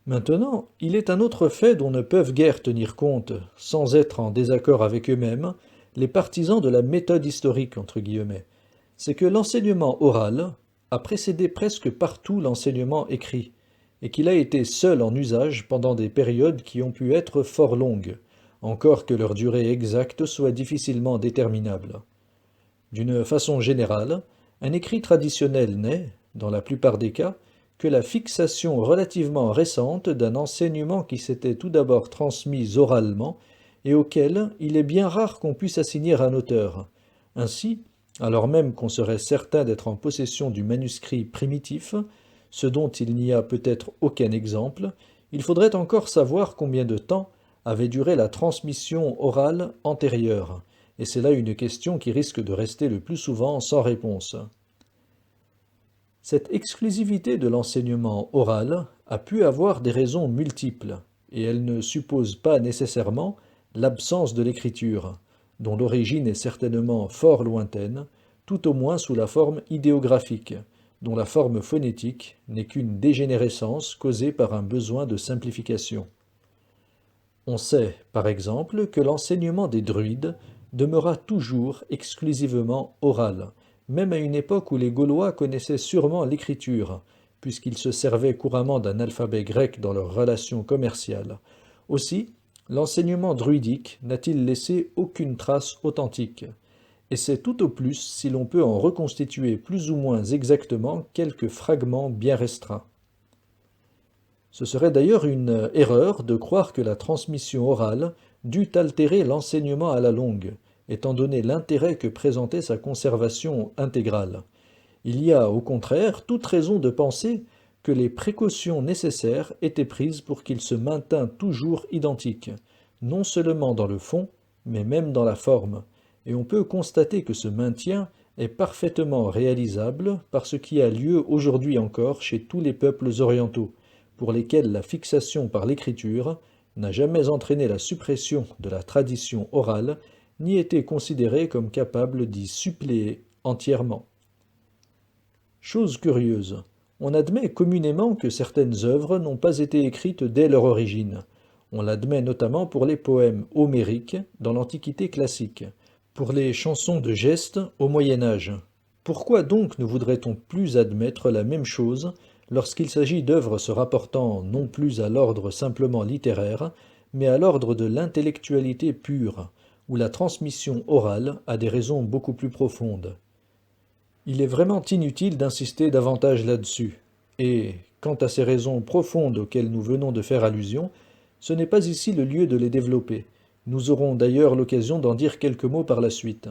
Maintenant, il est un autre fait dont ne peuvent guère tenir compte, sans être en désaccord avec eux-mêmes, les partisans de la méthode historique, entre guillemets. C'est que l'enseignement oral a précédé presque partout l'enseignement écrit, et qu'il a été seul en usage pendant des périodes qui ont pu être fort longues, encore que leur durée exacte soit difficilement déterminable. D'une façon générale, un écrit traditionnel n'est, dans la plupart des cas, que la fixation relativement récente d'un enseignement qui s'était tout d'abord transmis oralement et auquel il est bien rare qu'on puisse assigner un auteur. Ainsi, alors même qu'on serait certain d'être en possession du manuscrit primitif, ce dont il n'y a peut-être aucun exemple, il faudrait encore savoir combien de temps avait duré la transmission orale antérieure, et c'est là une question qui risque de rester le plus souvent sans réponse. Cette exclusivité de l'enseignement oral a pu avoir des raisons multiples, et elle ne suppose pas nécessairement l'absence de l'écriture, dont l'origine est certainement fort lointaine, tout au moins sous la forme idéographique, dont la forme phonétique n'est qu'une dégénérescence causée par un besoin de simplification. On sait, par exemple, que l'enseignement des druides demeura toujours exclusivement oral, même à une époque où les Gaulois connaissaient sûrement l'écriture, puisqu'ils se servaient couramment d'un alphabet grec dans leurs relations commerciales. Aussi, l'enseignement druidique n'a-t-il laissé aucune trace authentique, et c'est tout au plus si l'on peut en reconstituer plus ou moins exactement quelques fragments bien restreints. Ce serait d'ailleurs une erreur de croire que la transmission orale dût altérer l'enseignement à la longue, étant donné l'intérêt que présentait sa conservation intégrale. Il y a au contraire toute raison de penser que les précautions nécessaires étaient prises pour qu'il se maintînt toujours identique, non seulement dans le fond, mais même dans la forme, et on peut constater que ce maintien est parfaitement réalisable par ce qui a lieu aujourd'hui encore chez tous les peuples orientaux, pour lesquels la fixation par l'écriture n'a jamais entraîné la suppression de la tradition orale, ni été considérée comme capable d'y suppléer entièrement. Chose curieuse, on admet communément que certaines œuvres n'ont pas été écrites dès leur origine. On l'admet notamment pour les poèmes homériques dans l'Antiquité classique, pour les chansons de geste au Moyen Âge. Pourquoi donc ne voudrait-on plus admettre la même chose lorsqu'il s'agit d'œuvres se rapportant non plus à l'ordre simplement littéraire, mais à l'ordre de l'intellectualité pure, où la transmission orale a des raisons beaucoup plus profondes? Il est vraiment inutile d'insister davantage là-dessus, et, quant à ces raisons profondes auxquelles nous venons de faire allusion, ce n'est pas ici le lieu de les développer. Nous aurons d'ailleurs l'occasion d'en dire quelques mots par la suite.